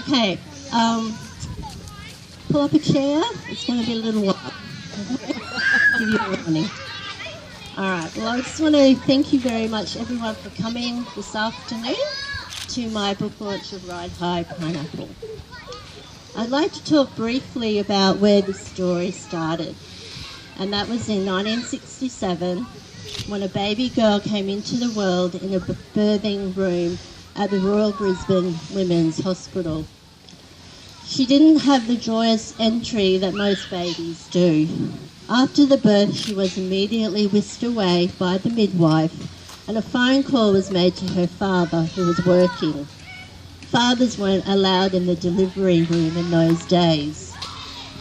Okay, pull up a chair. It's going to be a little while. Give you a warning. All right, well, I just want to thank you very much, everyone, for coming this afternoon to my book launch of Ride High Pineapple. I'd like to talk briefly about where the story started, and that was in 1967 when a baby girl came into the world in a birthing room at the Royal Brisbane Women's Hospital. She didn't have the joyous entry that most babies do. After the birth, she was immediately whisked away by the midwife, and a phone call was made to her father, who was working. Fathers weren't allowed in the delivery room in those days.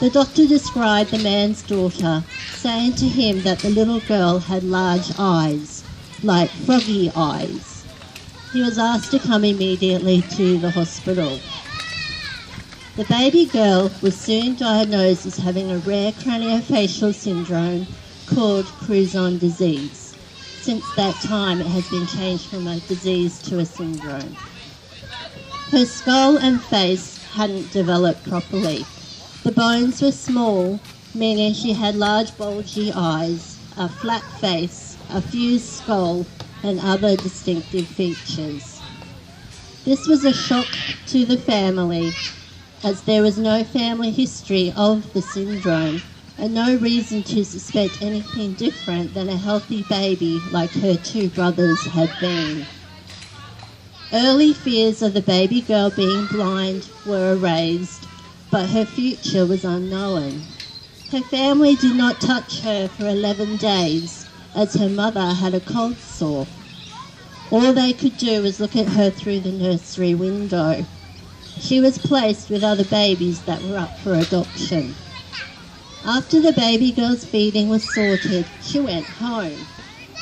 The doctor described the man's daughter, saying to him that the little girl had large eyes, like Froggy eyes. He was asked to come immediately to the hospital. The baby girl was soon diagnosed as having a rare craniofacial syndrome called Cruzon disease. Since that time, it has been changed from a disease to a syndrome. Her skull and face hadn't developed properly. The bones were small, meaning she had large bulgy eyes, a flat face, a fused skull, and other distinctive features. This was a shock to the family, as there was no family history of the syndrome and no reason to suspect anything different than a healthy baby like her two brothers had been. Early fears of the baby girl being blind were erased, but her future was unknown. Her family did not touch her for 11 days, as her mother had a cold sore. All they could do was look at her through the nursery window. She was placed with other babies that were up for adoption. After the baby girl's feeding was sorted, she went home,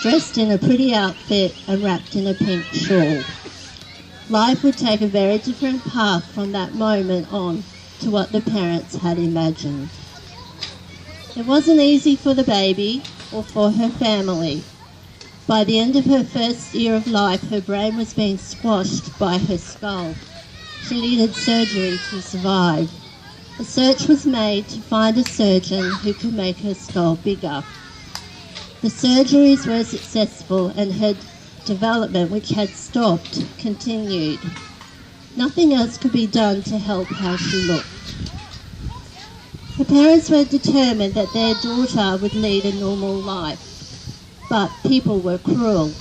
dressed in a pretty outfit and wrapped in a pink shawl. Life would take a very different path from that moment on to what the parents had imagined. It wasn't easy for the baby or for her family. By the end of her first year of life, her brain was being squashed by her skull. She needed surgery to survive. A search was made to find a surgeon who could make her skull bigger. The surgeries were successful and her development, which had stopped, continued. Nothing else could be done to help how she looked. Her parents were determined that their daughter would lead a normal life, but people were cruel.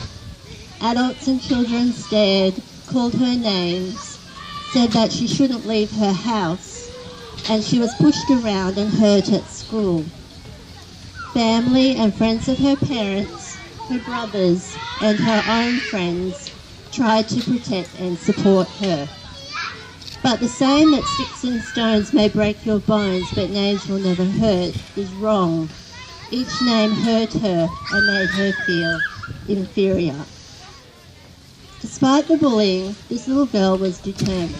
Adults and children stared, called her names, said that she shouldn't leave her house, and she was pushed around and hurt at school. Family and friends of her parents, her brothers, and her own friends tried to protect and support her. But the saying that sticks and stones may break your bones, but names will never hurt, is wrong. Each name hurt her and made her feel inferior. Despite the bullying, this little girl was determined.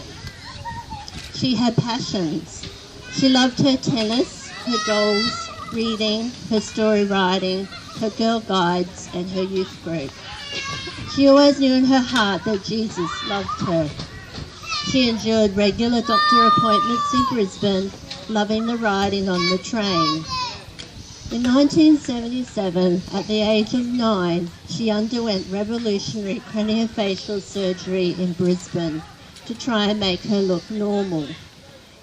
She had passions. She loved her tennis, her dolls, reading, her story writing, her girl guides, and her youth group. She always knew in her heart that Jesus loved her. She endured regular doctor appointments in Brisbane, loving the riding on the train. In 1977, at the age of 9, she underwent revolutionary craniofacial surgery in Brisbane to try and make her look normal.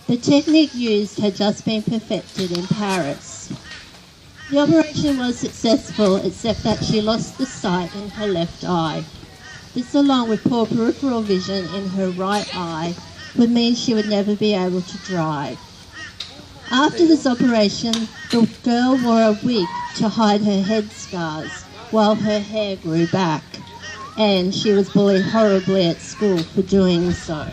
The technique used had just been perfected in Paris. The operation was successful, except that she lost the sight in her left eye. This, along with poor peripheral vision in her right eye, would mean she would never be able to drive. After this operation, the girl wore a wig to hide her head scars while her hair grew back, and she was bullied horribly at school for doing so.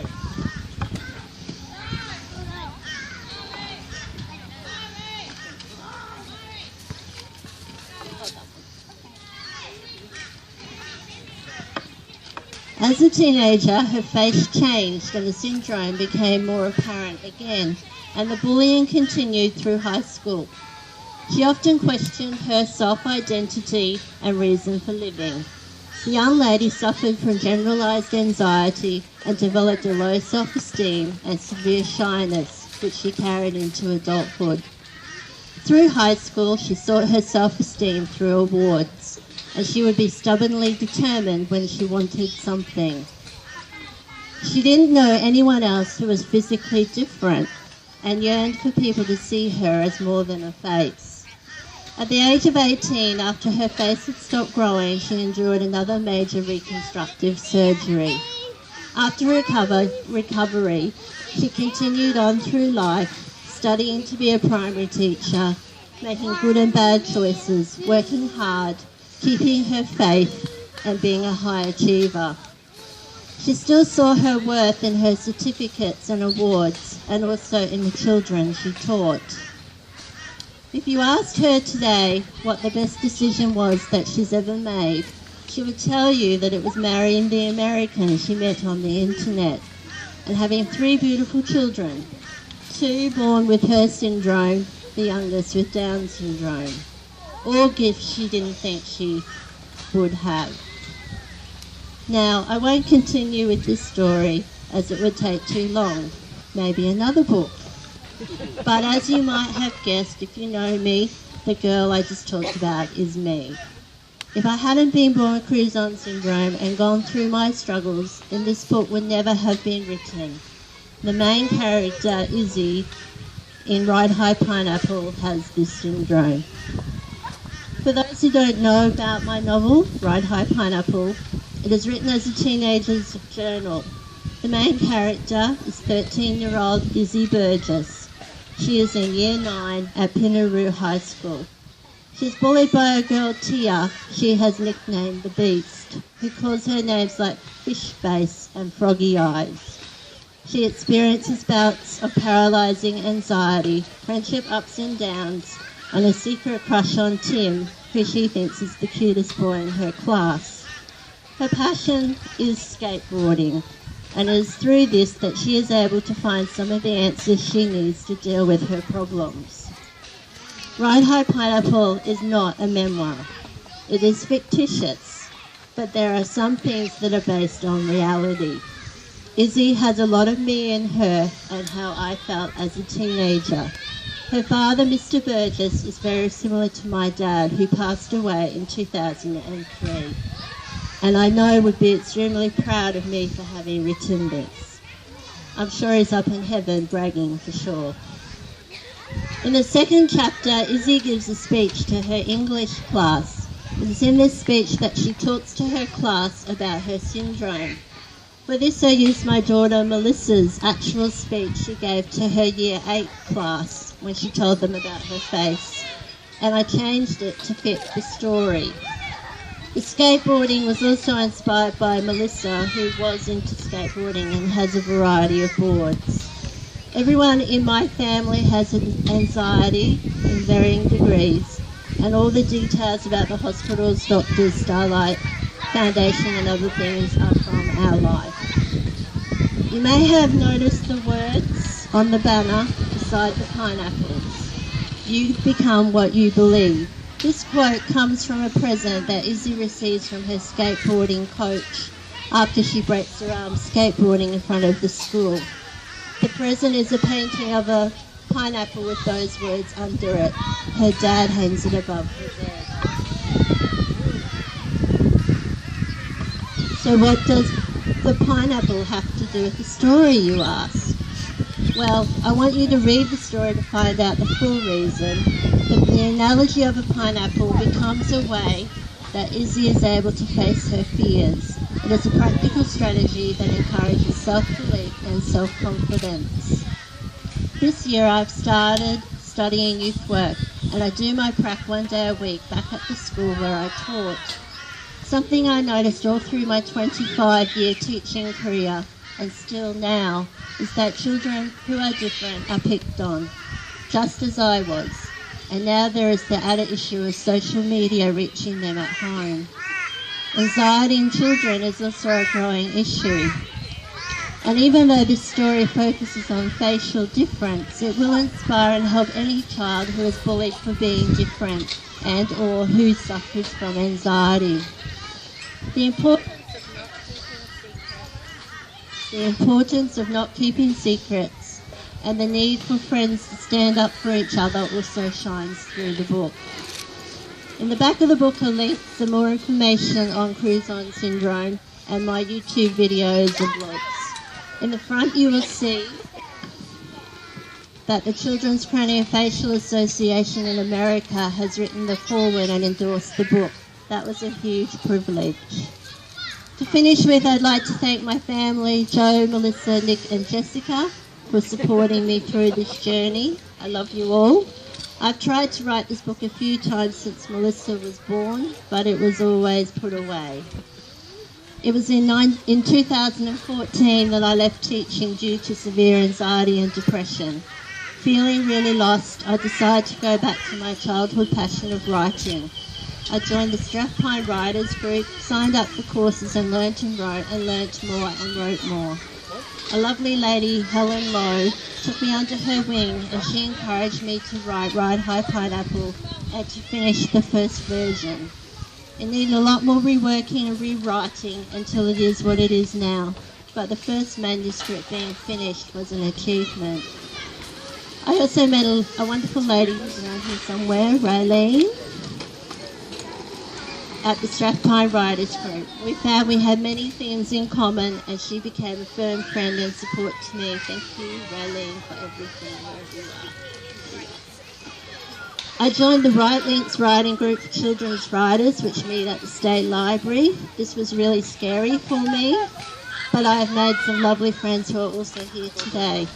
As a teenager, her face changed and the syndrome became more apparent again, and the bullying continued through high school. She often questioned her self-identity and reason for living. The young lady suffered from generalised anxiety and developed a low self-esteem and severe shyness, which she carried into adulthood. Through high school, she sought her self-esteem through awards, and she would be stubbornly determined when she wanted something. She didn't know anyone else who was physically different and yearned for people to see her as more than a face. At the age of 18, after her face had stopped growing, she endured another major reconstructive surgery. After recovery, she continued on through life, studying to be a primary teacher, making good and bad choices, working hard, keeping her faith, and being a high achiever. She still saw her worth in her certificates and awards, and also in the children she taught. If you asked her today what the best decision was that she's ever made, she would tell you that it was marrying the American she met on the internet and having 3 beautiful children, 2 born with her syndrome, the youngest with Down syndrome. All gifts she didn't think she would have. Now, I won't continue with this story as it would take too long, maybe another book. But as you might have guessed, if you know me, the girl I just talked about is me. If I hadn't been born with Crouzon syndrome and gone through my struggles, then this book would never have been written. The main character, Issy, in Ride High Pineapple, has this syndrome. For those who don't know about my novel, Ride High Pineapple, it is written as a teenager's journal. The main character is 13-year-old Issy Burgess. She is in Year 9 at Pinnaroo High School. She's bullied by a girl, Tia, she has nicknamed the Beast, who calls her names like Fish Face and Froggy Eyes. She experiences bouts of paralysing anxiety, friendship ups and downs, and a secret crush on Tim, who she thinks is the cutest boy in her class. Her passion is skateboarding, and it is through this that she is able to find some of the answers she needs to deal with her problems. Ride High Pineapple is not a memoir. It is fictitious, but there are some things that are based on reality. Issy has a lot of me in her and how I felt as a teenager. Her father, Mr. Burgess, is very similar to my dad, who passed away in 2003. And I know would be extremely proud of me for having written this. I'm sure he's up in heaven bragging for sure. In the second chapter, Issy gives a speech to her English class. It is in this speech that she talks to her class about her syndrome. For this I used my daughter Melissa's actual speech she gave to her Year 8 class when she told them about her face, and I changed it to fit the story. The skateboarding was also inspired by Melissa, who was into skateboarding and has a variety of boards. Everyone in my family has anxiety in varying degrees, and all the details about the hospitals, doctors, Starlight Foundation and other things are from our life. You may have noticed the words on the banner beside the pineapples. You become what you believe. This quote comes from a present that Issy receives from her skateboarding coach after she breaks her arm skateboarding in front of the school. The present is a painting of a pineapple with those words under it. Her dad hangs it above her bed. So what does the pineapple have to do with the story, you ask? Well, I want you to read the story to find out the full reason. But the analogy of a pineapple becomes a way that Issy is able to face her fears. It is a practical strategy that encourages self-belief and self-confidence. This year I've started studying youth work, and I do my prac one day a week back at the school where I taught. Something I noticed all through my 25-year teaching career, and still now, is that children who are different are picked on, just as I was. And now there is the added issue of social media reaching them at home. Anxiety in children is also a growing issue. And even though this story focuses on facial difference, it will inspire and help any child who is bullied for being different and or who suffers from anxiety. The importance of not keeping secrets and the need for friends to stand up for each other also shines through the book. In the back of the book are links for more information on Cruzon syndrome and my YouTube videos and blogs. In the front you will see that the Children's Craniofacial Association in America has written the foreword and endorsed the book. That was a huge privilege. To finish with, I'd like to thank my family, Joe, Melissa, Nick and Jessica, for supporting me through this journey. I love you all. I've tried to write this book a few times since Melissa was born, but it was always put away. It was in 2014 that I left teaching due to severe anxiety and depression. Feeling really lost, I decided to go back to my childhood passion of writing. I joined the Strathpine Writers group, signed up for courses and learnt and wrote and learnt more and wrote more. A lovely lady, Helen Lowe, took me under her wing and she encouraged me to write Ride High Pineapple and to finish the first version. It needed a lot more reworking and rewriting until it is what it is now, but the first manuscript being finished was an achievement. I also met a wonderful lady who's around here somewhere, Raylene, at the Strathpine Writers group. We found we had many things in common and she became a firm friend and support to me. Thank you, Raylene, for everything, wherever you are. I joined the Right Links writing group for children's writers, which meet at the State Library. This was really scary for me, but I have made some lovely friends who are also here today.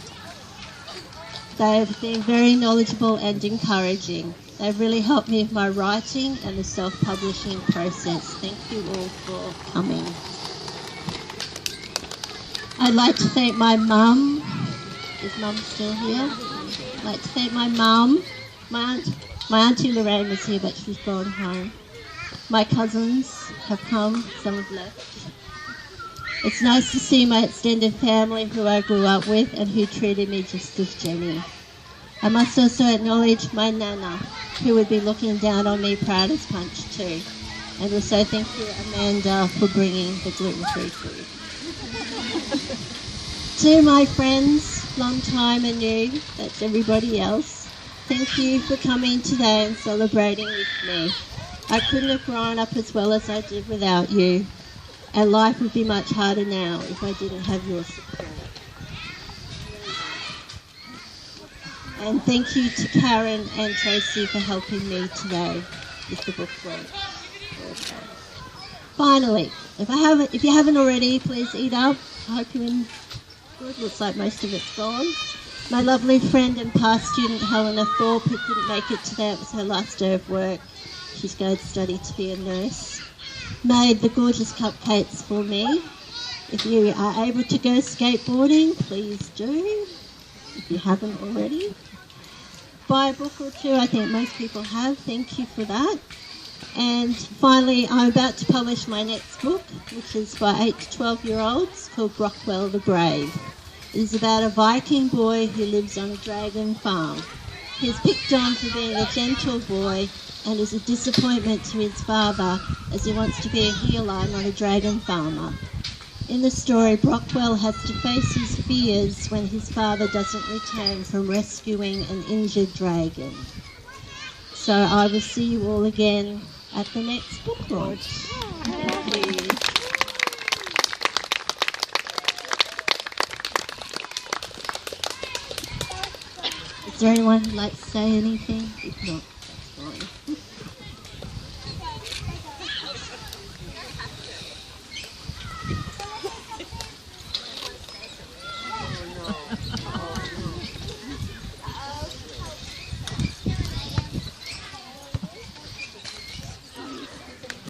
They have been very knowledgeable and encouraging. They've really helped me with my writing and the self-publishing process. Thank you all for coming. I'd like to thank my mum. Is mum still here? I'd like to thank my mum. My auntie Lorraine was here, but she's gone home. My cousins have come, some have left. It's nice to see my extended family who I grew up with and who treated me just as Jenny. I must also acknowledge my Nana, who would be looking down on me proud as punch too. And also thank you, Amanda, for bringing the gluten-free food. To my friends, long time and new, that's everybody else, thank you for coming today and celebrating with me. I couldn't have grown up as well as I did without you, and life would be much harder now if I didn't have your support. And thank you to Karen and Tracy for helping me today with the book work. Finally, if you haven't already, please eat up. I hope you're in good. Looks like most of it's gone. My lovely friend and past student Helena Thorpe, who couldn't make it today, it was her last day of work. She's going to study to be a nurse. Made the gorgeous cupcakes for me. If you are able to go skateboarding, please do, if you haven't already. Buy a book or two, I think most people have. Thank you for that. And finally, I'm about to publish my next book, which is for 8 to 12-year-olds, called Brockwell the Brave. It is about a Viking boy who lives on a dragon farm. He's picked on for being a gentle boy and is a disappointment to his father as he wants to be a healer, not a dragon farmer. In the story, Brockwell has to face his fears when his father doesn't return from rescuing an injured dragon. So I will see you all again at the next book launch. Thank you. Is there anyone who'd like to say anything? If not.